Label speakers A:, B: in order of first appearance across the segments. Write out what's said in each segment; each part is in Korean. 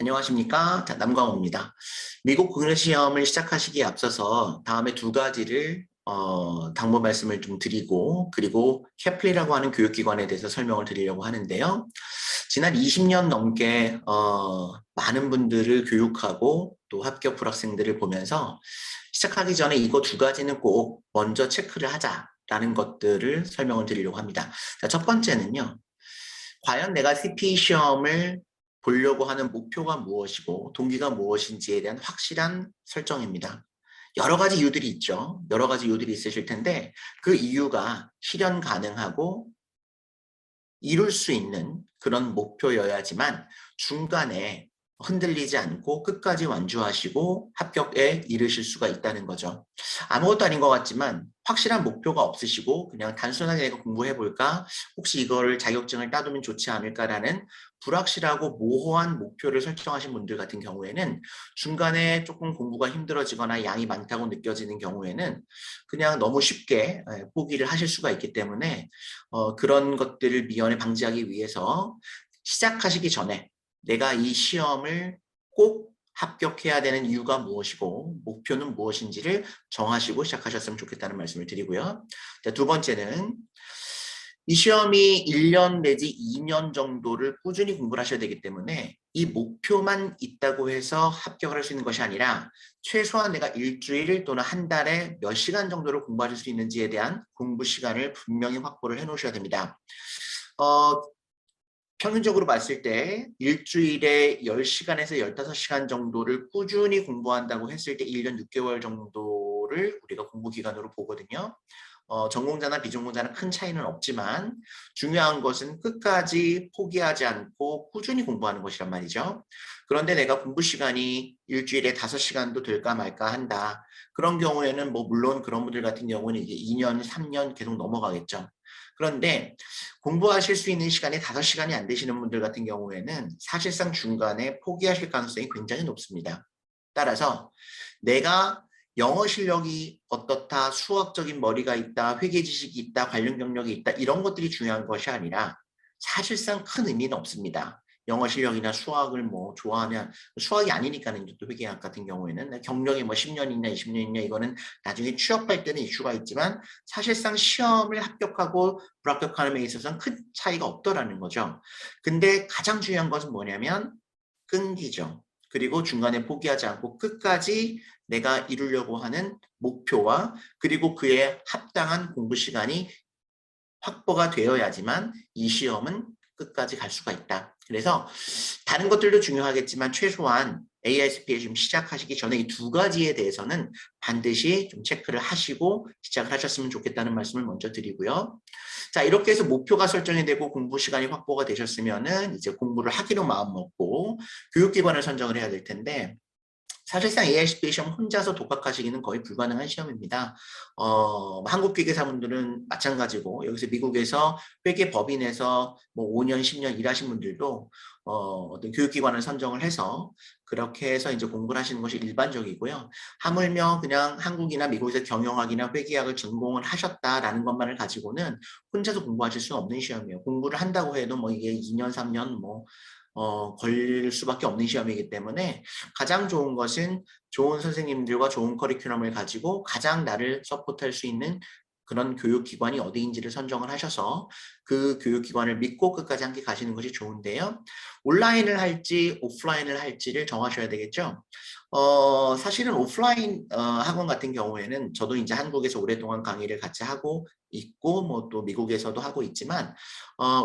A: 안녕하십니까. 남광호입니다. 미국 국내 시험을 시작하시기에 앞서서 다음에 두 가지를 당부 말씀을 좀 드리고 그리고 캐플리라고 하는 교육기관에 대해서 설명을 드리려고 하는데요. 지난 20년 넘게 많은 분들을 교육하고 또 합격 불합생들을 보면서 시작하기 전에 이거 두 가지는 꼭 먼저 체크를 하자라는 것들을 설명을 드리려고 합니다. 자, 첫 번째는요. 과연 내가 CPA 시험을 보려고 하는 목표가 무엇이고 동기가 무엇인지에 대한 확실한 설정입니다. 여러 가지 이유들이 있죠. 여러 가지 이유들이 있으실 텐데 그 이유가 실현 가능하고 이룰 수 있는 그런 목표여야지만 중간에 흔들리지 않고 끝까지 완주하시고 합격에 이르실 수가 있다는 거죠. 아무것도 아닌 것 같지만 확실한 목표가 없으시고 그냥 단순하게 내가 공부해볼까? 혹시 이거를 자격증을 따두면 좋지 않을까라는 불확실하고 모호한 목표를 설정하신 분들 같은 경우에는 중간에 조금 공부가 힘들어지거나 양이 많다고 느껴지는 경우에는 그냥 너무 쉽게 포기를 하실 수가 있기 때문에 그런 것들을 미연에 방지하기 위해서 시작하시기 전에 내가 이 시험을 꼭 합격해야 되는 이유가 무엇이고 목표는 무엇인지를 정하시고 시작하셨으면 좋겠다는 말씀을 드리고요. 자, 두 번째는 이 시험이 1년 내지 2년 정도를 꾸준히 공부를 하셔야 되기 때문에 이 목표만 있다고 해서 합격을 할 수 있는 것이 아니라 최소한 내가 일주일 또는 한 달에 몇 시간 정도를 공부하실 수 있는지에 대한 공부 시간을 분명히 확보를 해 놓으셔야 됩니다. 평균적으로 봤을 때 일주일에 10시간에서 15시간 정도를 꾸준히 공부한다고 했을 때 1년 6개월 정도를 우리가 공부 기간으로 보거든요. 전공자나 비전공자는 큰 차이는 없지만 중요한 것은 끝까지 포기하지 않고 꾸준히 공부하는 것이란 말이죠. 그런데 내가 공부 시간이 일주일에 5시간도 될까 말까 한다. 그런 경우에는 뭐 물론 그런 분들 같은 경우는 이제 2년, 3년 계속 넘어가겠죠. 그런데 공부하실 수 있는 시간이 5시간이 안 되시는 분들 같은 경우에는 사실상 중간에 포기하실 가능성이 굉장히 높습니다. 따라서 내가 영어 실력이 어떻다, 수학적인 머리가 있다, 회계 지식이 있다, 관련 경력이 있다 이런 것들이 중요한 것이 아니라 사실상 큰 의미는 없습니다. 영어 실력이나 수학을 뭐 좋아하면 수학이 아니니까는 또 회계학 같은 경우에는 경력이 뭐 10년이냐 20년이냐 이거는 나중에 취업할 때는 이슈가 있지만 사실상 시험을 합격하고 불합격하는 데 있어서는 큰 차이가 없더라는 거죠. 근데 가장 중요한 것은 뭐냐면 끈기죠. 그리고 중간에 포기하지 않고 끝까지 내가 이루려고 하는 목표와 그리고 그에 합당한 공부 시간이 확보가 되어야지만 이 시험은 끝까지 갈 수가 있다. 그래서 다른 것들도 중요하겠지만 최소한 AISP에 좀 시작하시기 전에 이 두 가지에 대해서는 반드시 좀 체크를 하시고 시작을 하셨으면 좋겠다는 말씀을 먼저 드리고요. 자, 이렇게 해서 목표가 설정이 되고 공부 시간이 확보가 되셨으면은 이제 공부를 하기로 마음 먹고 교육기관을 선정을 해야 될 텐데 사실상 AICPA 시험 혼자서 독학하시기는 거의 불가능한 시험입니다. 한국회계사분들은 마찬가지고 여기서 미국에서 회계법인에서 뭐 5년, 10년 일하신 분들도 어떤 교육기관을 선정을 해서 그렇게 해서 이제 공부를 하시는 것이 일반적이고요. 하물며 그냥 한국이나 미국에서 경영학이나 회계학을 전공을 하셨다라는 것만을 가지고는 혼자서 공부하실 수는 없는 시험이에요. 공부를 한다고 해도 뭐 이게 2년, 3년 뭐 걸릴 수밖에 없는 시험이기 때문에 가장 좋은 것은 좋은 선생님들과 좋은 커리큘럼을 가지고 가장 나를 서포트할 수 있는 그런 교육기관이 어디인지를 선정을 하셔서 그 교육기관을 믿고 끝까지 함께 가시는 것이 좋은데요. 온라인을 할지 오프라인을 할지를 정하셔야 되겠죠. 사실은 오프라인 학원 같은 경우에는 저도 이제 한국에서 오랫동안 강의를 같이 하고 있고 뭐 또 미국에서도 하고 있지만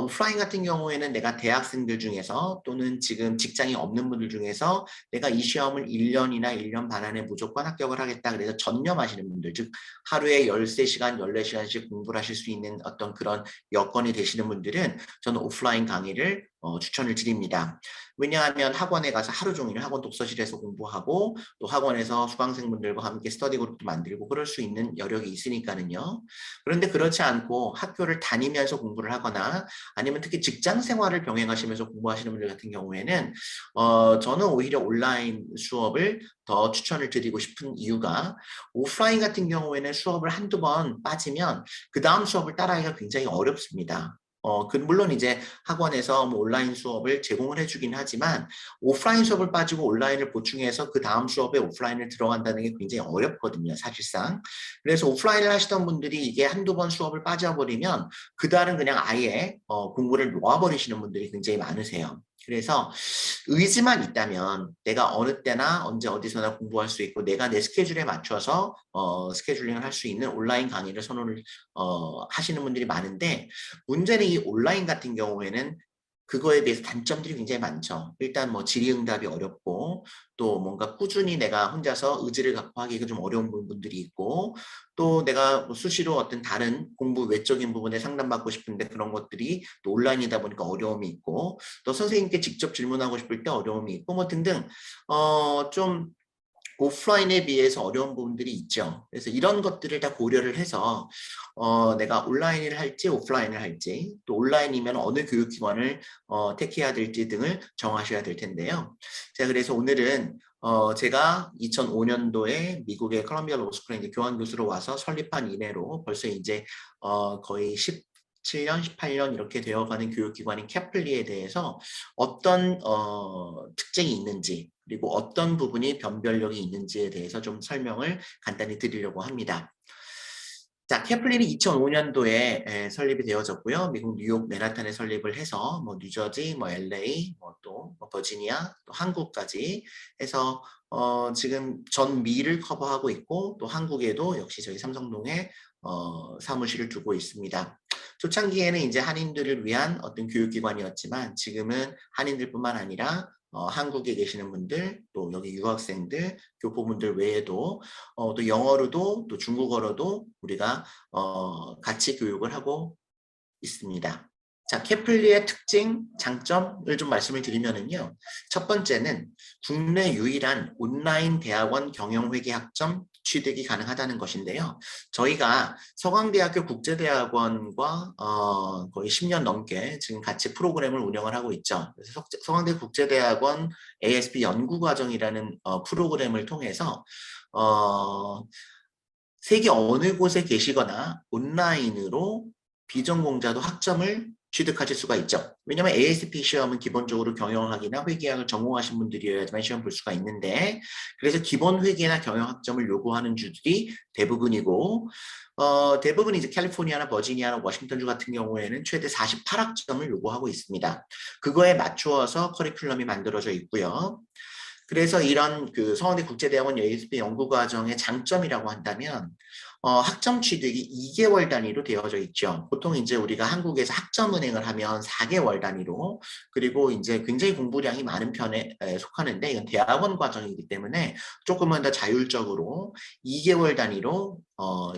A: 오프라인 같은 경우에는 내가 대학생들 중에서 또는 지금 직장이 없는 분들 중에서 내가 이 시험을 1년이나 1년 반 안에 무조건 합격을 하겠다 그래서 전념하시는 분들 즉 하루에 13시간, 14시간씩 공부를 하실 수 있는 어떤 그런 여건이 되시는 분들은 저는 오프라인 강의를 추천을 드립니다. 왜냐하면 학원에 가서 하루 종일 학원 독서실에서 공부하고 또 학원에서 수강생분들과 함께 스터디 그룹도 만들고 그럴 수 있는 여력이 있으니까는요. 그런데 그렇지 않고 학교를 다니면서 공부를 하거나 아니면 특히 직장 생활을 병행하시면서 공부하시는 분들 같은 경우에는 저는 오히려 온라인 수업을 더 추천을 드리고 싶은 이유가 오프라인 같은 경우에는 수업을 한두 번 빠지면 그 다음 수업을 따라하기가 굉장히 어렵습니다. 물론 이제 학원에서 뭐 온라인 수업을 제공을 해주긴 하지만 오프라인 수업을 빠지고 온라인을 보충해서 그 다음 수업에 오프라인을 들어간다는 게 굉장히 어렵거든요, 사실상. 그래서 오프라인을 하시던 분들이 이게 한두 번 수업을 빠져버리면 그달은 그냥 아예 공부를 놓아버리시는 분들이 굉장히 많으세요. 그래서 의지만 있다면 내가 어느 때나 언제 어디서나 공부할 수 있고 내가 내 스케줄에 맞춰서 스케줄링을 할 수 있는 온라인 강의를 선호를 하시는 분들이 많은데 문제는 이 온라인 같은 경우에는 그거에 대해서 단점들이 굉장히 많죠. 일단 뭐 질의응답이 어렵고 또 뭔가 꾸준히 내가 혼자서 의지를 갖고 하기가 좀 어려운 부분들이 있고 또 내가 뭐 수시로 어떤 다른 공부 외적인 부분에 상담받고 싶은데 그런 것들이 또 온라인이다 보니까 어려움이 있고 또 선생님께 직접 질문하고 싶을 때 어려움이 있고 뭐 등등 좀 오프라인에 비해서 어려운 부분들이 있죠. 그래서 이런 것들을 다 고려를 해서 내가 온라인을 할지 오프라인을 할지 또 온라인이면 어느 교육기관을 택해야 될지 등을 정하셔야 될 텐데요. 자, 그래서 오늘은 제가 2005년도에 미국의 컬럼비아 로스쿨에 이제 교환 교수로 와서 설립한 이래로 벌써 이제 거의 17년, 18년 이렇게 되어가는 교육기관인 캐플리에 대해서 어떤 특징이 있는지 그리고 어떤 부분이 변별력이 있는지에 대해서 좀 설명을 간단히 드리려고 합니다. 자, 캐플린이 2005년도에 설립이 되어졌고요. 미국 뉴욕 맨하탄에 설립을 해서 뭐 뉴저지, 뭐 LA, 또 버지니아, 또 한국까지 해서 지금 전 미를 커버하고 있고 또 한국에도 역시 저희 삼성동에 사무실을 두고 있습니다. 초창기에는 이제 한인들을 위한 어떤 교육기관이었지만 지금은 한인들뿐만 아니라 한국에 계시는 분들, 또 여기 유학생들, 교포분들 외에도 또 영어로도 또 중국어로도 우리가 같이 교육을 하고 있습니다. 자, 캐플리의 특징, 장점을 좀 말씀을 드리면은요. 첫 번째는 국내 유일한 온라인 대학원 경영회계 학점 취득이 가능하다는 것인데요. 저희가 서강대학교 국제대학원과 거의 10년 넘게 지금 같이 프로그램을 운영을 하고 있죠. 그래서 서강대 국제대학원 ASP 연구과정이라는 프로그램을 통해서 세계 어느 곳에 계시거나 온라인으로 비전공자도 학점을 취득하실 수가 있죠. 왜냐하면 ASP 시험은 기본적으로 경영학이나 회계학을 전공하신 분들이어야지만 시험 볼 수가 있는데 그래서 기본 회계나 경영학점을 요구하는 주들이 대부분이고 대부분 이제 캘리포니아나 버지니아나 워싱턴주 같은 경우에는 최대 48학점을 요구하고 있습니다. 그거에 맞추어서 커리큘럼이 만들어져 있고요. 그래서 이런 그 서강대 국제대학원 ASP 연구과정의 장점이라고 한다면 학점 취득이 2개월 단위로 되어져 있죠. 보통 이제 우리가 한국에서 학점은행을 하면 4개월 단위로 그리고 이제 굉장히 공부량이 많은 편에 속하는데 이건 대학원 과정이기 때문에 조금은 더 자율적으로 2개월 단위로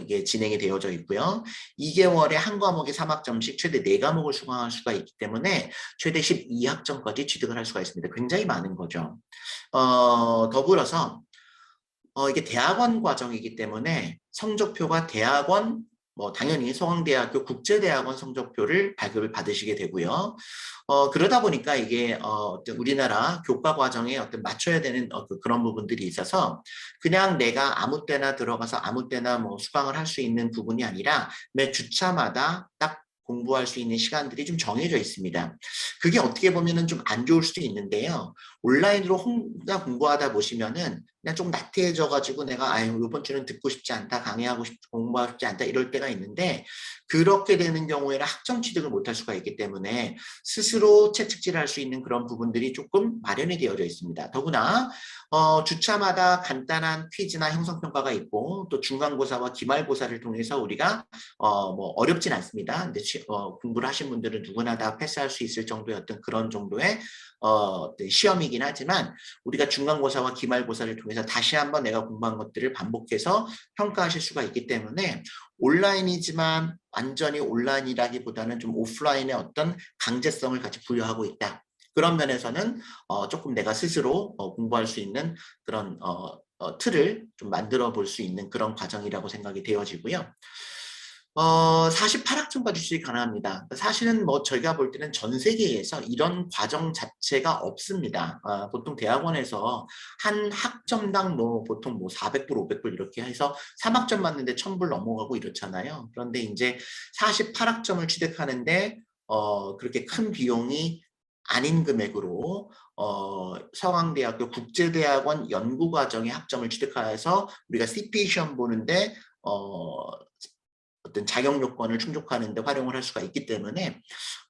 A: 이게 진행이 되어져 있고요. 2개월에 한 과목에 3학점씩 최대 4과목을 수강할 수가 있기 때문에 최대 12학점까지 취득을 할 수가 있습니다. 굉장히 많은 거죠. 더불어서 이게 대학원 과정이기 때문에 성적표가 대학원, 뭐 당연히 서강대학교 국제대학원 성적표를 발급을 받으시게 되고요. 그러다 보니까 이게 어떤 우리나라 교과 과정에 어떤 맞춰야 되는 그런 부분들이 있어서 그냥 내가 아무 때나 들어가서 아무 때나 뭐 수강을 할 수 있는 부분이 아니라 매 주차마다 딱 공부할 수 있는 시간들이 좀 정해져 있습니다. 그게 어떻게 보면은 좀 안 좋을 수도 있는데요. 온라인으로 혼자 공부하다 보시면은 그냥 좀 나태해져가지고 내가 아유 이번 주는 듣고 싶지 않다, 강의하고 공부하고 싶지 않다 이럴 때가 있는데 그렇게 되는 경우에는 학점 취득을 못할 수가 있기 때문에 스스로 채찍질할 수 있는 그런 부분들이 조금 마련이 되어져 있습니다. 더구나 주차마다 간단한 퀴즈나 형성평가가 있고 또 중간고사와 기말고사를 통해서 우리가 뭐 어렵진 않습니다. 근데 공부를 하신 분들은 누구나 다 패스할 수 있을 정도의 어떤 그런 정도의 시험이긴 하지만 우리가 중간고사와 기말고사를 통해서 다시 한번 내가 공부한 것들을 반복해서 평가하실 수가 있기 때문에 온라인이지만 완전히 온라인이라기보다는 좀 오프라인의 어떤 강제성을 같이 부여하고 있다. 그런 면에서는 조금 내가 스스로 공부할 수 있는 그런 틀을 좀 만들어 볼 수 있는 그런 과정이라고 생각이 되어지고요. 48학점까지 취직이 가능합니다. 사실은 뭐 저희가 볼 때는 전 세계에서 이런 과정 자체가 없습니다. 보통 대학원에서 한 학점당 뭐 보통 뭐 400불, 500불 이렇게 해서 3학점 맞는데 1000불 넘어가고 이렇잖아요. 그런데 이제 48학점을 취득하는데 그렇게 큰 비용이 아닌 금액으로 서강대학교 국제대학원 연구과정의 학점을 취득하여서 우리가 CPA 시험 보는데 어떤 자격 요건을 충족하는 데 활용을 할 수가 있기 때문에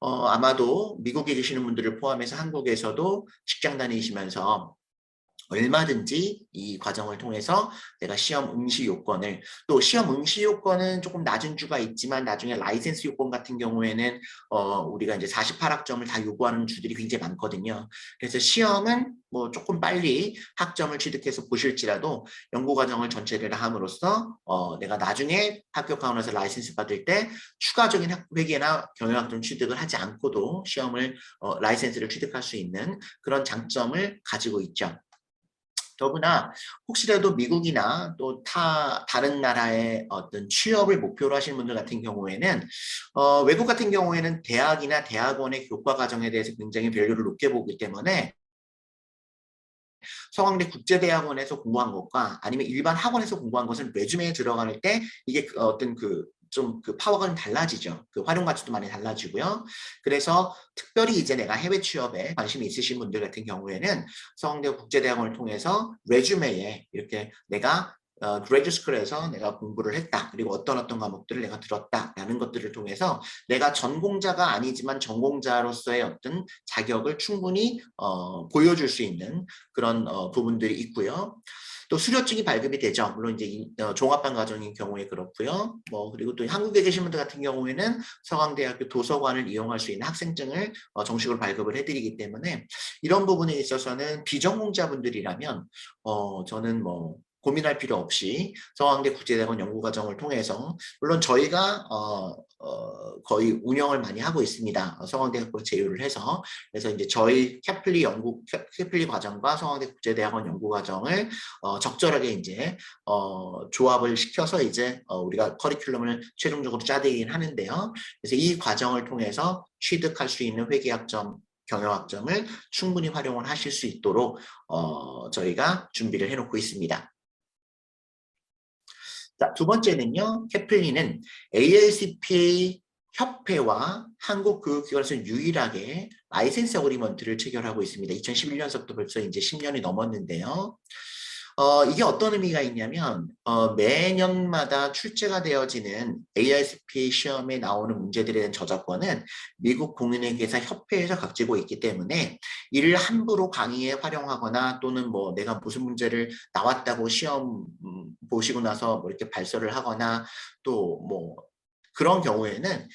A: 아마도 미국에 계시는 분들을 포함해서 한국에서도 직장 다니시면서 얼마든지 이 과정을 통해서 내가 시험 응시 요건을, 또 시험 응시 요건은 조금 낮은 주가 있지만 나중에 라이센스 요건 같은 경우에는 우리가 이제 48학점을 다 요구하는 주들이 굉장히 많거든요. 그래서 시험은 뭐 조금 빨리 학점을 취득해서 보실지라도 연구 과정을 전체를 함으로써 내가 나중에 합격하고 나서 라이센스 받을 때 추가적인 회계나 경영학점 취득을 하지 않고도 시험을 라이센스를 취득할 수 있는 그런 장점을 가지고 있죠. 더구나 혹시라도 미국이나 또 다른 나라의 어떤 취업을 목표로 하시는 분들 같은 경우에는 외국 같은 경우에는 대학이나 대학원의 교과 과정에 대해서 굉장히 밸류를 높게 보기 때문에 서강대 국제대학원에서 공부한 것과 아니면 일반 학원에서 공부한 것은 레주메에 들어갈 때 이게 어떤 좀 파워가 좀 달라지죠. 그 활용 가치도 많이 달라지고요. 그래서 특별히 이제 내가 해외 취업에 관심이 있으신 분들 같은 경우에는 서강대 국제대학원을 통해서 레주메에 이렇게 내가 그레이드 스쿨에서 내가 공부를 했다. 그리고 어떤 과목들을 내가 들었다라는 것들을 통해서 내가 전공자가 아니지만 전공자로서의 어떤 자격을 충분히 보여줄 수 있는 그런 부분들이 있고요. 또 수료증이 발급이 되죠. 물론 이제 종합반 과정인 경우에 그렇고요. 그리고 또 한국에 계신 분들 같은 경우에는 서강대학교 도서관을 이용할 수 있는 학생증을 정식으로 발급을 해드리기 때문에 이런 부분에 있어서는 비전공자분들이라면 저는 고민할 필요 없이 서강대 국제대학원 연구과정을 통해서, 물론 저희가 거의 운영을 많이 하고 있습니다. 서강대학교 제휴를 해서. 그래서 이제 저희 캐플리 과정과 서강대 국제대학원 연구과정을 적절하게 이제 조합을 시켜서 이제 우리가 커리큘럼을 최종적으로 짜내긴 하는데요. 그래서 이 과정을 통해서 취득할 수 있는 회계학점, 경영학점을 충분히 활용을 하실 수 있도록 저희가 준비를 해놓고 있습니다. 자, 두 번째는요. 캐플리는 ALCPA 협회와 한국교육기관에서 유일하게 라이센스 어그리먼트를 체결하고 있습니다. 2011년서부터 벌써 이제 10년이 넘었는데요. 이게 어떤 의미가 있냐면 매년마다 출제가 되어지는 ARCPA 시험에 나오는 문제들에 대한 저작권은 미국 공인회계사 협회에서 가지고 있기 때문에 이를 함부로 강의에 활용하거나 또는 내가 무슨 문제를 나왔다고 시험 보시고 나서 이렇게 발설을 하거나 또 그런 경우에는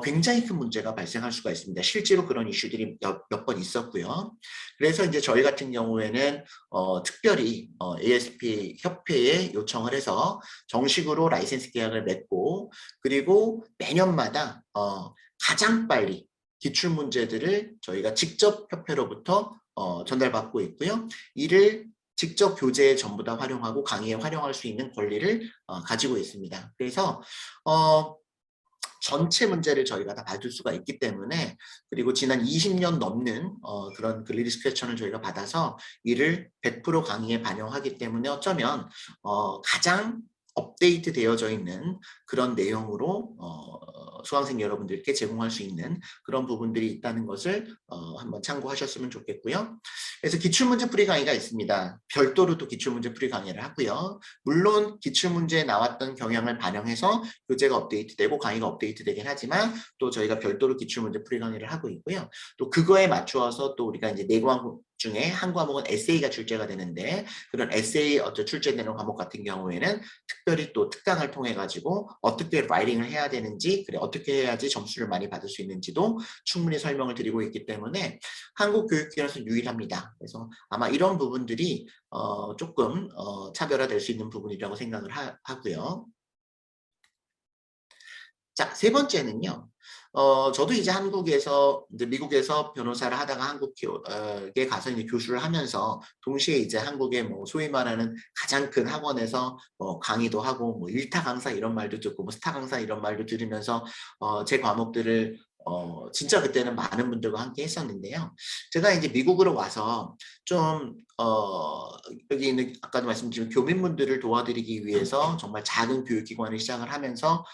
A: 굉장히 큰 문제가 발생할 수가 있습니다. 실제로 그런 이슈들이 몇 번 있었고요. 그래서 이제 저희 같은 경우에는 특별히 ASP 협회에 요청을 해서 정식으로 라이센스 계약을 맺고, 그리고 매년마다 가장 빨리 기출문제들을 저희가 직접 협회로부터 전달받고 있고요. 이를 직접 교재에 전부 다 활용하고 강의에 활용할 수 있는 권리를 가지고 있습니다. 그래서 전체 문제를 저희가 다 받을 수가 있기 때문에, 그리고 지난 20년 넘는 그런 글리리스 퀘스천을 저희가 받아서 이를 100% 강의에 반영하기 때문에 어쩌면 가장 업데이트 되어져 있는 그런 내용으로 수강생 여러분들께 제공할 수 있는 그런 부분들이 있다는 것을 한번 참고하셨으면 좋겠고요. 그래서 기출문제 풀이 강의가 있습니다. 별도로 또 기출문제 풀이 강의를 하고요. 물론 기출문제에 나왔던 경향을 반영해서 교재가 업데이트되고 강의가 업데이트되긴 하지만 또 저희가 별도로 기출문제 풀이 강의를 하고 있고요. 또 그거에 맞추어서 또 우리가 이제 4과목 중에 한 과목은 에세이가 출제가 되는데, 그런 에세이 출제되는 과목 같은 경우에는 특별히 또 특강을 통해 가지고 어떻게 라이팅을 해야 되는지, 그래 어떻게 해야지 점수를 많이 받을 수 있는지도 충분히 설명을 드리고 있기 때문에 한국교육기관에서 유일합니다. 그래서 아마 이런 부분들이 조금 차별화될 수 있는 부분이라고 생각을 하고요. 자, 세 번째는요. 저도 이제 미국에서 변호사를 하다가 한국에 가서 이제 교수를 하면서 동시에 이제 한국의 소위 말하는 가장 큰 학원에서 강의도 하고 일타 강사 이런 말도 듣고 스타 강사 이런 말도 들으면서 제 과목들을 진짜 그때는 많은 분들과 함께 했었는데요. 제가 이제 미국으로 와서 좀, 여기 있는 아까도 말씀드린 교민분들을 도와드리기 위해서 정말 작은 교육기관을 시작을 하면서,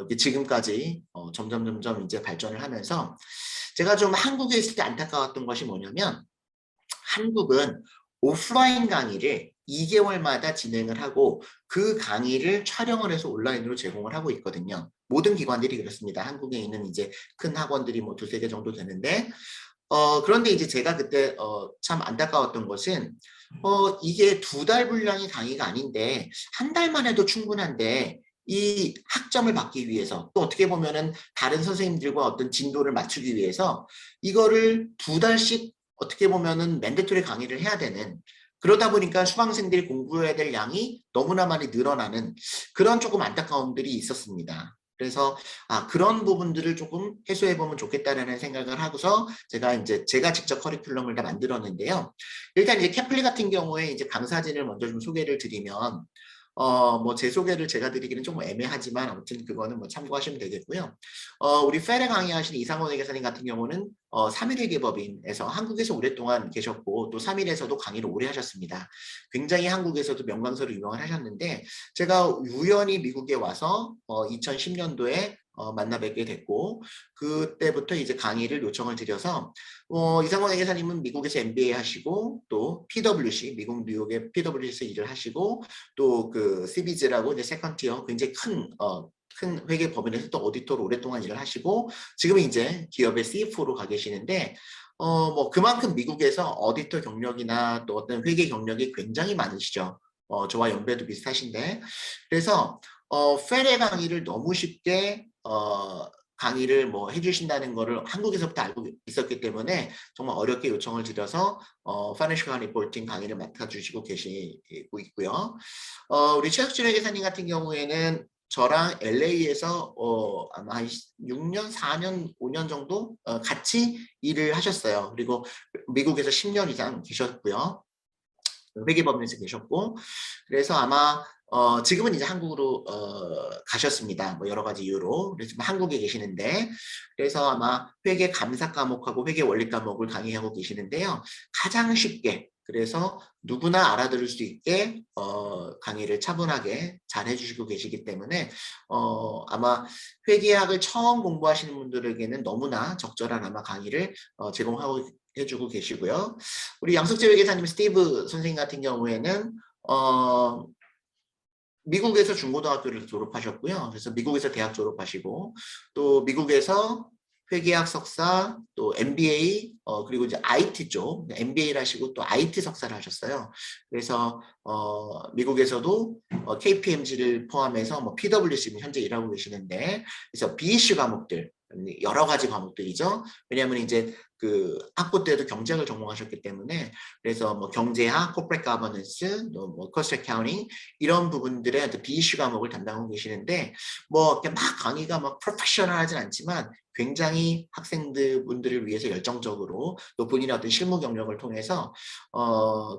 A: 이제 지금까지 점점 이제 발전을 하면서 제가 좀 한국에 있을 때 안타까웠던 것이 뭐냐면 한국은 오프라인 강의를 2개월마다 진행을 하고 그 강의를 촬영을 해서 온라인으로 제공을 하고 있거든요. 모든 기관들이 그렇습니다. 한국에 있는 이제 큰 학원들이 뭐 두세 개 정도 되는데 그런데 이제 제가 그때 참 안타까웠던 것은 이게 2달 분량의 강의가 아닌데 한 달만 해도 충분한데 이 학점을 받기 위해서 또 어떻게 보면은 다른 선생님들과 어떤 진도를 맞추기 위해서 이거를 2달씩 어떻게 보면은 맨데토리 강의를 해야 되는 그러다 보니까 수강생들이 공부해야 될 양이 너무나 많이 늘어나는 그런 조금 안타까움들이 있었습니다. 그래서 그런 부분들을 조금 해소해 보면 좋겠다라는 생각을 하고서 제가 직접 커리큘럼을 다 만들었는데요. 일단 이제 캐플리 같은 경우에 이제 강사진을 먼저 좀 소개를 드리면 뭐 제 소개를 제가 드리기는 좀 애매하지만 아무튼 그거는 뭐 참고하시면 되겠고요. 우리 페레 강의하신 이상원 회계사님 같은 경우는 3일 계법인에서 한국에서 오랫동안 계셨고 또 3일에서도 강의를 오래 하셨습니다. 굉장히 한국에서도 명강사로 유명을 하셨는데 제가 우연히 미국에 와서 2010년도에 만나 뵙게 됐고 그때부터 이제 강의를 요청을 드려서 이상원 회계사님은 미국에서 MBA 하시고 또 PwC 미국 뉴욕의 PwC에서 일을 하시고 또 그 CB즈라고 이제 세컨티어 굉장히 큰 회계 법인에서 또 오디터로 오랫동안 일을 하시고 지금 이제 기업의 CFO로 가 계시는데 뭐 그만큼 미국에서 오디터 경력이나 또 어떤 회계 경력이 굉장히 많으시죠. 저와 연배도 비슷하신데 그래서 페레 강의를 너무 쉽게 강의를 뭐 해주신다는 거를 한국에서부터 알고 있었기 때문에 정말 어렵게 요청을 드려서 파이낸셜 리포팅 강의를 맡아주시고 계시고 있고요. 우리 최혁준 회계사님 같은 경우에는 저랑 LA에서 아마 한 6년, 4년, 5년 정도 같이 일을 하셨어요. 그리고 미국에서 10년 이상 계셨고요. 회계법인에서 계셨고 그래서 아마 지금은 이제 한국으로 가셨습니다. 뭐 여러 가지 이유로. 그래서 지금 한국에 계시는데 그래서 아마 회계 감사 과목하고 회계 원리 과목을 강의하고 계시는데요. 가장 쉽게 그래서 누구나 알아들을 수 있게 강의를 차분하게 잘 해주시고 계시기 때문에 아마 회계학을 처음 공부하시는 분들에게는 너무나 적절한 아마 강의를 제공하고 해주고 계시고요. 우리 양석재 회계사님 스티브 선생님 같은 경우에는 미국에서 중고등학교를 졸업하셨고요. 그래서 미국에서 대학 졸업하시고 또 미국에서 회계학 석사, 또 MBA, 그리고 이제 IT 쪽 MBA를 하시고 또 IT 석사를 하셨어요. 그래서 미국에서도 KPMG를 포함해서 뭐 PwC 현재 일하고 계시는데 그래서 BEC 과목들 여러 가지 과목들이죠. 왜냐하면 이제 그 학부 때도 경제학을 전공하셨기 때문에 그래서 뭐 경제학, 코퍼레이트 거버넌스, 뭐 코스트 어카운팅 이런 부분들의 BEC 과목을 담당하고 계시는데 뭐 이렇게 막 강의가 막 프로페셔널하진 않지만 굉장히 학생들 분들을 위해서 열정적으로 또 본인의 어떤 실무 경력을 통해서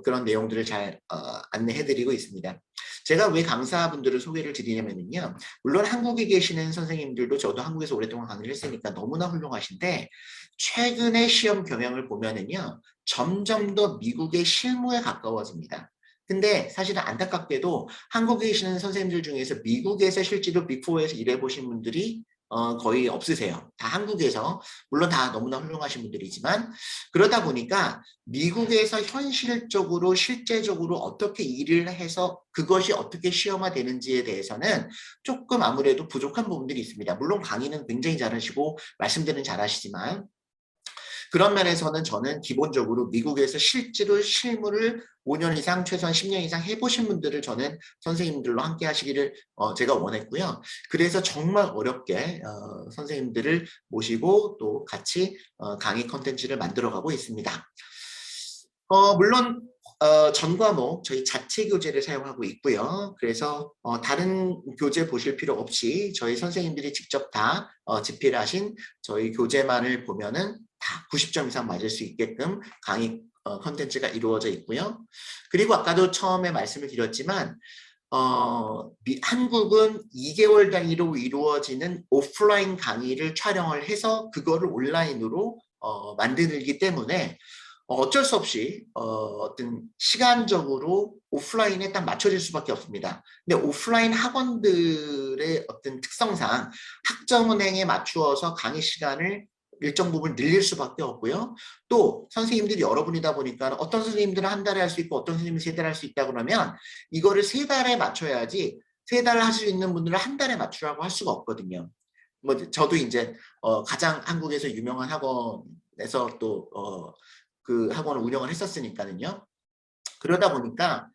A: 그런 내용들을 잘 안내해드리고 있습니다. 제가 왜 강사분들을 소개를 드리냐면요. 물론 한국에 계시는 선생님들도 저도 한국에서 오랫동안 강의를 했으니까 너무나 훌륭하신데 최근의 시험 경향을 보면은요. 점점 더 미국의 실무에 가까워집니다. 근데 사실은 안타깝게도 한국에 계시는 선생님들 중에서 미국에서 실제로 빅4에서 일해보신 분들이 거의 없으세요. 다 한국에서 물론 다 너무나 훌륭하신 분들이지만 그러다 보니까 미국에서 현실적으로 실제적으로 어떻게 일을 해서 그것이 어떻게 시험화되는지에 대해서는 조금 아무래도 부족한 부분들이 있습니다. 물론 강의는 굉장히 잘하시고 말씀들은 잘하시지만 그런 면에서는 저는 기본적으로 미국에서 실제로 실무를 5년 이상 최소한 10년 이상 해보신 분들을 저는 선생님들로 함께 하시기를 제가 원했고요. 그래서 정말 어렵게 선생님들을 모시고 또 같이 강의 컨텐츠를 만들어가고 있습니다. 물론 전 과목 저희 자체 교재를 사용하고 있고요. 그래서 다른 교재 보실 필요 없이 저희 선생님들이 직접 다 집필하신 저희 교재만을 보면은 다 90점 이상 맞을 수 있게끔 강의 컨텐츠가 이루어져 있고요. 그리고 아까도 처음에 말씀을 드렸지만 한국은 2개월 단위로 이루어지는 오프라인 강의를 촬영을 해서 그거를 온라인으로 만들기 때문에 어쩔 수 없이 어떤 시간적으로 오프라인에 딱 맞춰질 수밖에 없습니다. 근데 오프라인 학원들의 어떤 특성상 학점은행에 맞추어서 강의 시간을 일정 부분 늘릴 수밖에 없고요. 또 선생님들이 여러분이다 보니까 어떤 선생님들은 한 달에 할 수 있고 어떤 선생님은 3달에 할 수 있다 그러면 이거를 3달에 맞춰야지 3달 할 수 있는 분들은 한 달에 맞추라고 할 수가 없거든요. 뭐 저도 이제 가장 한국에서 유명한 학원에서 또 그 학원을 운영을 했었으니까는요. 그러다 보니까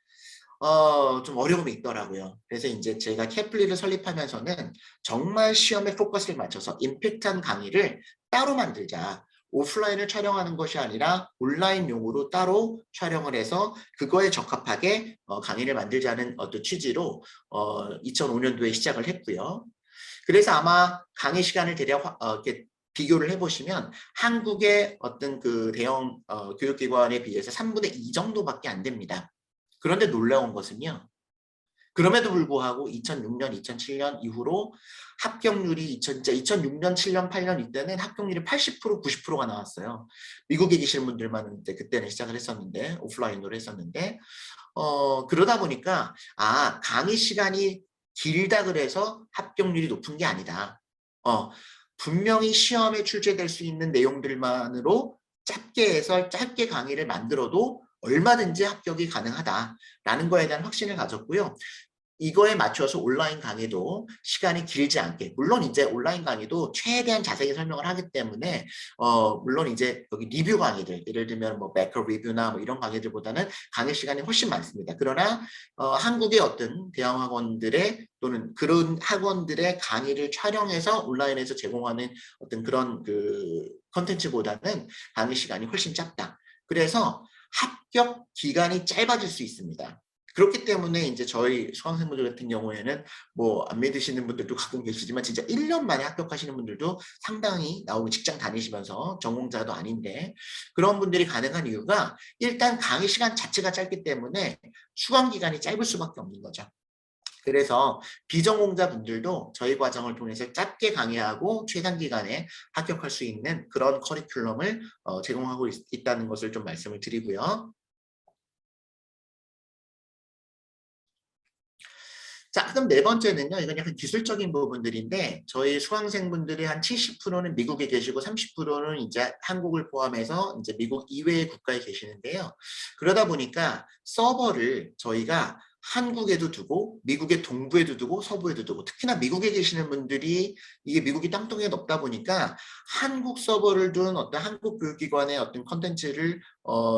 A: 좀 어려움이 있더라고요. 그래서 이제 제가 캐플리를 설립하면서는 정말 시험에 포커스를 맞춰서 임팩트한 강의를 따로 만들자. 오프라인을 촬영하는 것이 아니라 온라인용으로 따로 촬영을 해서 그거에 적합하게 강의를 만들자는 어떤 취지로 2005년도에 시작을 했고요. 그래서 아마 강의 시간을 대략 이렇게 비교를 해보시면 한국의 어떤 그 대형 교육기관에 비해서 3분의 2 정도밖에 안 됩니다. 그런데 놀라운 것은요. 그럼에도 불구하고 2006년, 2007년 이후로 합격률이 2006년, 7년, 8년 이때는 합격률이 80%, 90%가 나왔어요. 미국에 계시는 분들만 이제 그때는 시작을 했었는데 오프라인으로 했었는데 그러다 보니까 강의 시간이 길다 그래서 합격률이 높은 게 아니다. 분명히 시험에 출제될 수 있는 내용들만으로 짧게 해서 짧게 강의를 만들어도 얼마든지 합격이 가능하다라는 거에 대한 확신을 가졌고요. 이거에 맞춰서 온라인 강의도 시간이 길지 않게, 물론 이제 온라인 강의도 최대한 자세히 설명을 하기 때문에 물론 이제 여기 리뷰 강의들, 예를 들면 뭐 매커 리뷰나 뭐 이런 강의들보다는 강의 시간이 훨씬 많습니다. 그러나 한국의 어떤 대형 학원들의 또는 그런 학원들의 강의를 촬영해서 온라인에서 제공하는 어떤 그런 그 컨텐츠보다는 강의 시간이 훨씬 짧다. 그래서 합격 기간이 짧아질 수 있습니다. 그렇기 때문에 이제 저희 수강생분들 같은 경우에는 뭐 안 믿으시는 분들도 가끔 계시지만 진짜 1년 만에 합격하시는 분들도 상당히 나오고 직장 다니시면서 전공자도 아닌데 그런 분들이 가능한 이유가 일단 강의 시간 자체가 짧기 때문에 수강 기간이 짧을 수밖에 없는 거죠. 그래서 비전공자 분들도 저희 과정을 통해서 짧게 강의하고 최단 기간에 합격할 수 있는 그런 커리큘럼을 제공하고 있다는 것을 좀 말씀을 드리고요. 자, 그럼 네 번째는요. 이건 약간 기술적인 부분들인데 저희 수강생분들이 한 70%는 미국에 계시고 30%는 이제 한국을 포함해서 이제 미국 이외의 국가에 계시는데요. 그러다 보니까 서버를 저희가 한국에도 두고 미국의 동부에도 두고 서부에도 두고 특히나 미국에 계시는 분들이 이게 미국이 땅덩이가 넓다 보니까 한국 서버를 둔 어떤 한국 교육기관의 어떤 컨텐츠를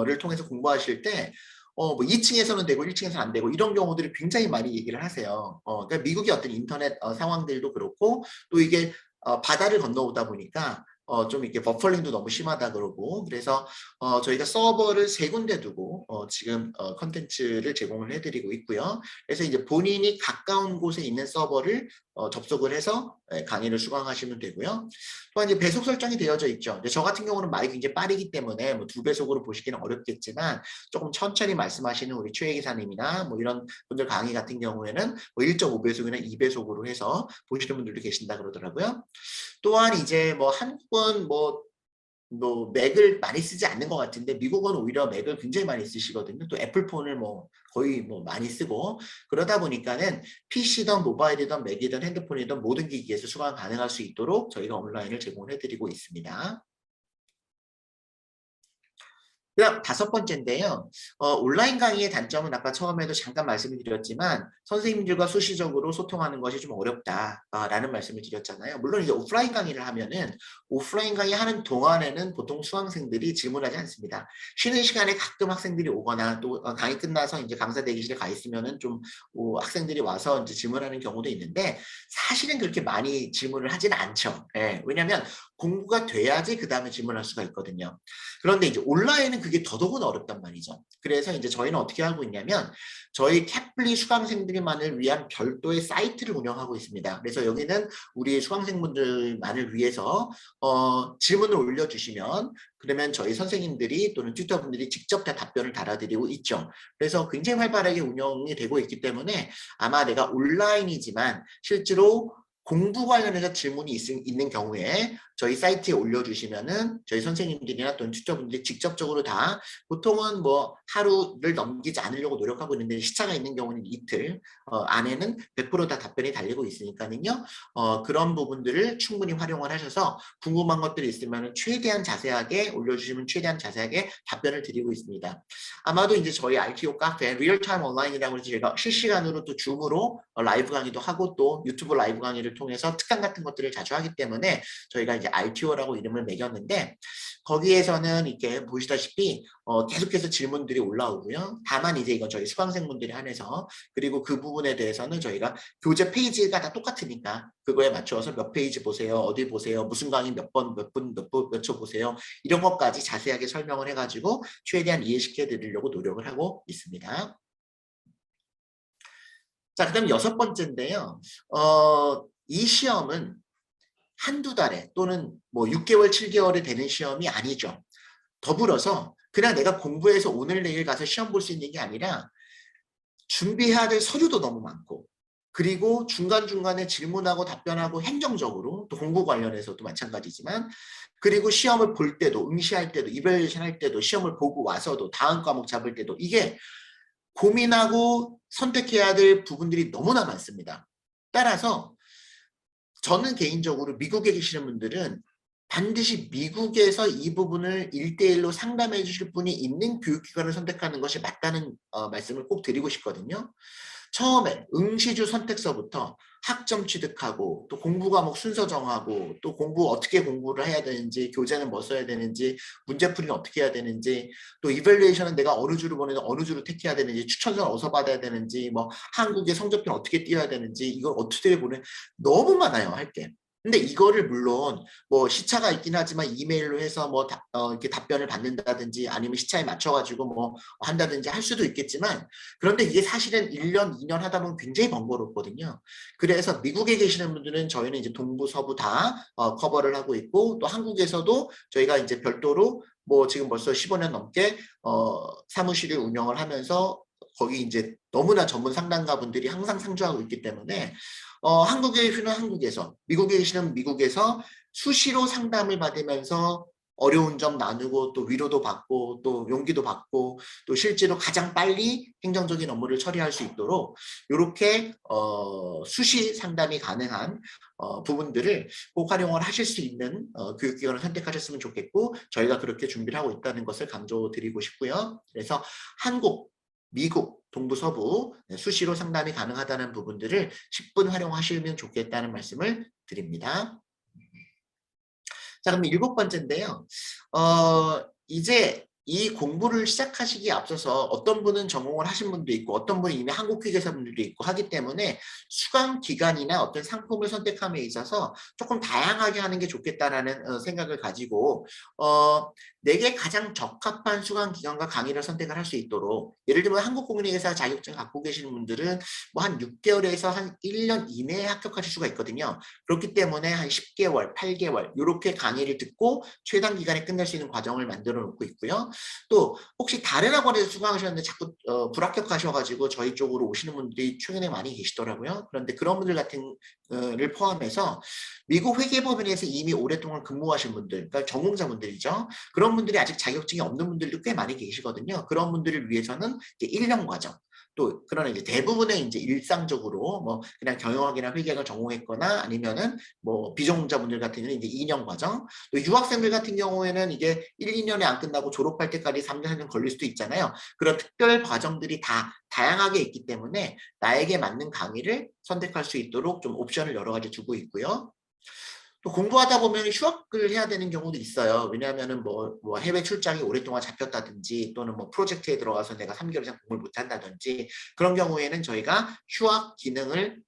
A: 를 통해서 공부하실 때 뭐 2층에서는 되고 1층에서는 안 되고 이런 경우들을 굉장히 많이 얘기를 하세요. 그러니까 미국의 어떤 인터넷 상황들도 그렇고 또 이게 바다를 건너오다 보니까 좀 이렇게 버퍼링도 너무 심하다 그러고 그래서 저희가 서버를 3군데 두고 지금 컨텐츠를 제공을 해드리고 있고요. 그래서 이제 본인이 가까운 곳에 있는 서버를 접속을 해서 강의를 수강하시면 되고요. 또한 이제 배속 설정이 되어져 있죠. 저 같은 경우는 말이 굉장히 빠르기 때문에 뭐 2배속으로 보시기는 어렵겠지만 조금 천천히 말씀하시는 우리 최혜 기사님이나 뭐 이런 분들 강의 같은 경우에는 뭐 1.5배속이나 2배속으로 해서 보시는 분들도 계신다 그러더라고요. 또한 이제 뭐 한국은 뭐 맥을 많이 쓰지 않는 것 같은데 미국은 오히려 맥을 굉장히 많이 쓰시거든요. 또 애플폰을 뭐 거의 뭐 많이 쓰고 그러다 보니까는 PC든 모바일이든 맥이든 핸드폰이든 모든 기기에서 수강 가능할 수 있도록 저희가 온라인을 제공을 해드리고 있습니다. 그다음 5번째인데요. 온라인 강의의 단점은 아까 처음에도 잠깐 말씀을 드렸지만 선생님들과 수시적으로 소통하는 것이 좀 어렵다라는 말씀을 드렸잖아요. 물론 이제 오프라인 강의를 하면은 오프라인 강의 하는 동안에는 보통 수강생들이 질문하지 않습니다. 쉬는 시간에 가끔 학생들이 오거나 또 강의 끝나서 이제 강사 대기실에 가 있으면은 좀 학생들이 와서 이제 질문하는 경우도 있는데 사실은 그렇게 많이 질문을 하지는 않죠. 예, 왜냐하면 공부가 돼야지 그 다음에 질문할 수가 있거든요. 그런데 이제 온라인은 그게 더더욱 어렵단 말이죠. 그래서 이제 저희는 어떻게 하고 있냐면 저희 캐플리 수강생들만을 위한 별도의 사이트를 운영하고 있습니다. 그래서 여기는 우리 수강생분들만을 위해서 질문을 올려주시면 그러면 저희 선생님들이 또는 튜터분들이 직접 다 답변을 달아드리고 있죠. 그래서 굉장히 활발하게 운영이 되고 있기 때문에 아마 내가 온라인이지만 실제로 공부 관련해서 질문이 있는 경우에 저희 사이트에 올려주시면은 저희 선생님들이나 또는 튜터분들이 직접적으로 다 보통은 뭐 하루를 넘기지 않으려고 노력하고 있는데 시차가 있는 경우는 이틀 안에는 100%다 답변이 달리고 있으니까는요. 그런 부분들을 충분히 활용을 하셔서 궁금한 것들이 있으면 최대한 자세하게 올려주시면 최대한 자세하게 답변을 드리고 있습니다. 아마도 이제 저희 RTO 카페 리얼타임 온라인이라고 해서 제가 실시간으로 또 줌으로 라이브 강의도 하고 또 유튜브 라이브 강의를 통해서 특강 같은 것들을 자주 하기 때문에 저희가 이제 RTO라고 이름을 매겼는데 거기에서는 이렇게 보시다시피 계속해서 질문들이 올라오고요. 다만 이제 이건 저희 수강생분들이 한해서 그리고 그 부분에 대해서는 저희가 교재 페이지가 다 똑같으니까 그거에 맞춰서 몇 페이지 보세요, 어디 보세요, 무슨 강의 몇 번, 몇 분, 몇 초 보세요 이런 것까지 자세하게 설명을 해가지고 최대한 이해시켜 드리려고 노력을 하고 있습니다. 자, 그 다음 6번째인데요. 이 시험은 한두 달에 또는 뭐 6개월, 7개월에 되는 시험이 아니죠. 더불어서 그냥 내가 공부해서 오늘 내일 가서 시험 볼 수 있는 게 아니라 준비해야 될 서류도 너무 많고 그리고 중간중간에 질문하고 답변하고 행정적으로 또 공부 관련해서도 마찬가지지만 그리고 시험을 볼 때도 응시할 때도 이밸리에이션 할 때도 시험을 보고 와서도 다음 과목 잡을 때도 이게 고민하고 선택해야 될 부분들이 너무나 많습니다. 따라서 저는 개인적으로 미국에 계시는 분들은 반드시 미국에서 이 부분을 1대1로 상담해 주실 분이 있는 교육기관을 선택하는 것이 맞다는 말씀을 꼭 드리고 싶거든요. 처음에 응시주 선택서부터 학점 취득하고 또 공부 과목 순서 정하고 또 공부 어떻게 공부를 해야 되는지 교재는 뭐 써야 되는지 문제풀이는 어떻게 해야 되는지 또 이밸리에이션은 내가 어느 주를 보내든 어느 주를 택해야 되는지 추천서는 어디서 받아야 되는지 뭐 한국의 성적표는 어떻게 띄워야 되는지 이걸 어떻게 보내 너무 많아요 할 게. 근데 이거를 물론 뭐 시차가 있긴 하지만 이메일로 해서 뭐 이렇게 답변을 받는다든지 아니면 시차에 맞춰가지고 뭐 한다든지 할 수도 있겠지만 그런데 이게 사실은 1년, 2년 하다 보면 굉장히 번거롭거든요. 그래서 미국에 계시는 분들은 저희는 이제 동부, 서부 다 커버를 하고 있고 또 한국에서도 저희가 이제 별도로 뭐 지금 벌써 15년 넘게 사무실을 운영을 하면서 거기 이제 너무나 전문 상담가 분들이 항상 상주하고 있기 때문에 한국에 계시는 한국에서, 미국에 계시는 미국에서 수시로 상담을 받으면서 어려운 점 나누고 또 위로도 받고 또 용기도 받고 또 실제로 가장 빨리 행정적인 업무를 처리할 수 있도록 이렇게 수시 상담이 가능한 부분들을 꼭 활용을 하실 수 있는 교육기관을 선택하셨으면 좋겠고 저희가 그렇게 준비를 하고 있다는 것을 강조드리고 싶고요. 그래서 한국, 미국, 동부, 서부 수시로 상담이 가능하다는 부분들을 10분 활용하시면 좋겠다는 말씀을 드립니다. 자, 그럼 7번째인데요. 이제 이 공부를 시작하시기에 앞서서 어떤 분은 전공을 하신 분도 있고 어떤 분은 이미 한국회계사 분들도 있고 하기 때문에 수강 기간이나 어떤 상품을 선택함에 있어서 조금 다양하게 하는 게 좋겠다라는 생각을 가지고 내게 가장 적합한 수강 기간과 강의를 선택을 할 수 있도록 예를 들면 한국공인회계사 자격증 갖고 계시는 분들은 뭐 한 6개월에서 한 1년 이내에 합격하실 수가 있거든요. 그렇기 때문에 한 10개월, 8개월 이렇게 강의를 듣고 최단 기간에 끝낼 수 있는 과정을 만들어 놓고 있고요. 또 혹시 다른 학원에서 수강하셨는데 자꾸 불합격하셔가지고 저희 쪽으로 오시는 분들이 최근에 많이 계시더라고요. 그런데 그런 분들 같은 를 포함해서 미국 회계법인에서 이미 오랫동안 근무하신 분들, 그러니까 전공자분들이죠. 그런 분들이 아직 자격증이 없는 분들도 꽤 많이 계시거든요. 그런 분들을 위해서는 이제 1년 과정. 또 그러나 이제 대부분의 이제 일상적으로 뭐 그냥 경영학이나 회계학을 전공했거나 아니면은 뭐 비전공자분들 같은 경우는 이제 2년 과정. 또 유학생들 같은 경우에는 이게 1, 2년에 안 끝나고 졸업할 때까지 3년, 4년 걸릴 수도 있잖아요. 그런 특별 과정들이 다 다양하게 있기 때문에 나에게 맞는 강의를 선택할 수 있도록 좀 옵션을 여러 가지 두고 있고요. 또 공부하다 보면 휴학을 해야 되는 경우도 있어요. 왜냐하면은 뭐 해외 출장이 오랫동안 잡혔다든지 또는 뭐 프로젝트에 들어가서 내가 3개월 이상 공부를 못 한다든지 그런 경우에는 저희가 휴학 기능을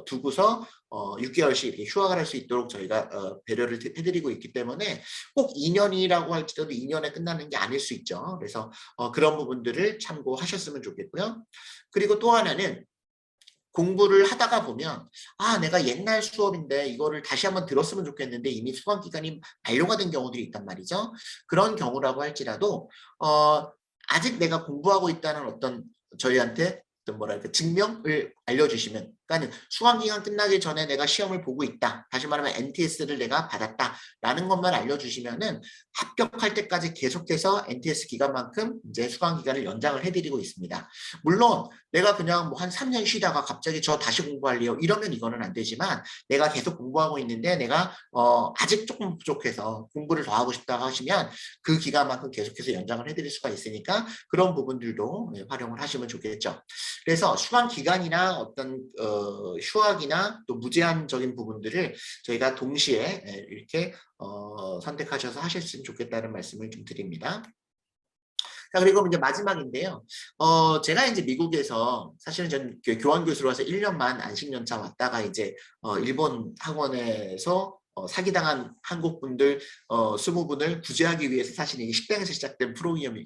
A: 두고서 6개월씩 이렇게 휴학을 할 수 있도록 저희가 배려를 해드리고 있기 때문에 꼭 2년이라고 할지라도 2년에 끝나는 게 아닐 수 있죠. 그래서 그런 부분들을 참고하셨으면 좋겠고요. 그리고 또 하나는 공부를 하다가 보면 내가 옛날 수업인데 이거를 다시 한번 들었으면 좋겠는데 이미 수강 기간이 만료가 된 경우들이 있단 말이죠. 그런 경우라고 할지라도 아직 내가 공부하고 있다는 어떤 저희한테 어떤 뭐랄까 증명을 알려주시면, 그러니까 수강 기간 끝나기 전에 내가 시험을 보고 있다, 다시 말하면 NTS를 내가 받았다라는 것만 알려주시면은 합격할 때까지 계속해서 NTS 기간만큼 이제 수강 기간을 연장을 해드리고 있습니다. 물론 내가 그냥 뭐 한 3년 쉬다가 갑자기 저 다시 공부할래요 이러면 이거는 안 되지만, 내가 계속 공부하고 있는데 내가 아직 조금 부족해서 공부를 더 하고 싶다 하시면 그 기간만큼 계속해서 연장을 해드릴 수가 있으니까 그런 부분들도 활용을 하시면 좋겠죠. 그래서 수강 기간이나 어떤 휴학이나 또 무제한적인 부분들을 저희가 동시에 이렇게 선택하셔서 하셨으면 좋겠다는 말씀을 좀 드립니다. 자, 그리고 이제 마지막인데요. 제가 이제 미국에서 사실은 전 교환 교수로 와서 1년만 안식연차 왔다가 이제 일본 학원에서 사기당한 한국 분들 20분을 구제하기 위해서 사실 이게 식당에서 시작된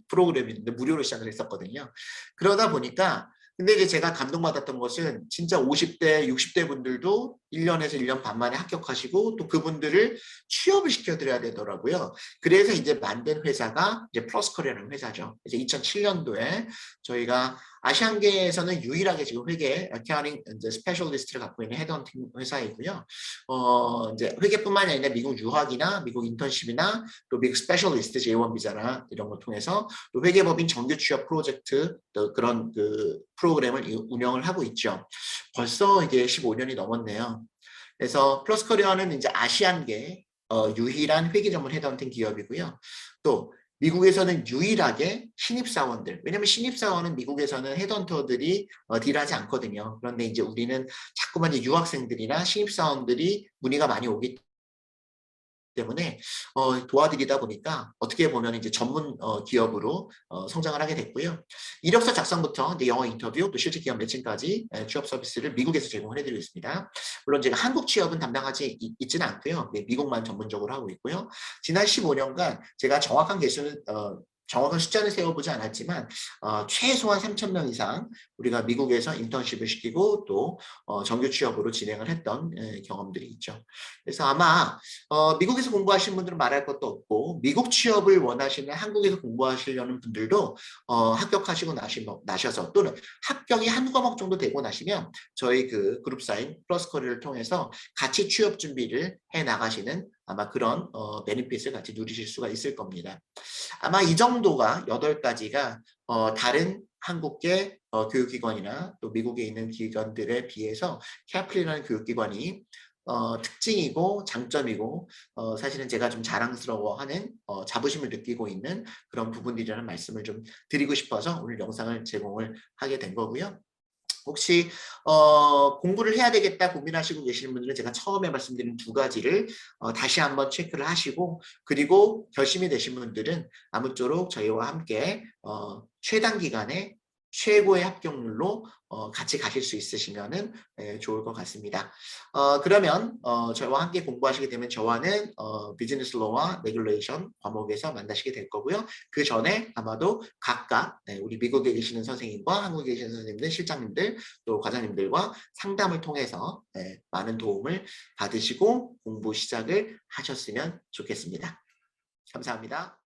A: 프로그램인데 무료로 시작을 했었거든요. 그러다 보니까 근데 이제 제가 감동받았던 것은 진짜 50대, 60대 분들도 1년에서 1년 반 만에 합격하시고 또 그분들을 취업을 시켜드려야 되더라고요. 그래서 이제 만든 회사가 이제 플러스커리어라는 회사죠. 이제 2007년도에 저희가 아시안계에서는 유일하게 지금 회계, 어카운팅 이제 스페셜리스트를 갖고 있는 헤드헌팅 회사이고요. 이제 회계뿐만이 아니라 미국 유학이나 미국 인턴십이나 또 미국 스페셜리스트 J1 비자나 이런 걸 통해서 또 회계법인 정규 취업 프로젝트 또 그런 그 프로그램을 운영을 하고 있죠. 벌써 이게 15년이 넘었네요. 그래서 플러스커리어는 이제 아시안계 유일한 회계 전문 헤드헌팅 기업이고요. 또 미국에서는 유일하게 신입사원들, 왜냐면 신입사원은 미국에서는 헤드헌터들이 딜하지 않거든요. 그런데 이제 우리는 자꾸만 이제 유학생들이나 신입사원들이 문의가 많이 오기 때문에 도와드리다 보니까 어떻게 보면 이제 전문 기업으로 성장을 하게 됐고요. 이력서 작성부터 이제 영어 인터뷰 또 실제 기업 매칭까지 취업 서비스를 미국에서 제공을 해드리고 있습니다. 물론 제가 한국 취업은 담당하지 있지는 않고요. 네, 미국만 전문적으로 하고 있고요. 지난 15년간 제가 정확한 숫자는 세워보지 않았지만 최소한 3,000명 이상 우리가 미국에서 인턴십을 시키고 또 정규 취업으로 진행을 했던 경험들이 있죠. 그래서 아마 미국에서 공부하시는 분들은 말할 것도 없고 미국 취업을 원하시는 한국에서 공부하시려는 분들도 합격하시고 나셔서 또는 합격이 한 과목 정도 되고 나시면 저희 그 그룹사인 플러스커리를 통해서 같이 취업 준비를 해 나가시는 아마 그런 베니핏을 같이 누리실 수가 있을 겁니다. 아마 이 정도가 8가지가 다른 한국계 교육기관이나 또 미국에 있는 기관들에 비해서 캐플이라는 교육기관이 특징이고 장점이고 사실은 제가 좀 자랑스러워하는 자부심을 느끼고 있는 그런 부분들이라는 말씀을 좀 드리고 싶어서 오늘 영상을 제공을 하게 된 거고요. 혹시 공부를 해야 되겠다 고민하시고 계시는 분들은 제가 처음에 말씀드린 2가지를 다시 한번 체크를 하시고, 그리고 결심이 되신 분들은 아무쪼록 저희와 함께 최단 기간에 최고의 합격률로 같이 가실 수 있으시면 좋을 것 같습니다. 그러면 저희와 함께 공부하시게 되면 저와는 비즈니스 로와 레귤레이션 과목에서 만나시게 될 거고요. 그 전에 아마도 각각 우리 미국에 계시는 선생님과 한국에 계시는 선생님들, 실장님들 또 과장님들과 상담을 통해서 많은 도움을 받으시고 공부 시작을 하셨으면 좋겠습니다. 감사합니다.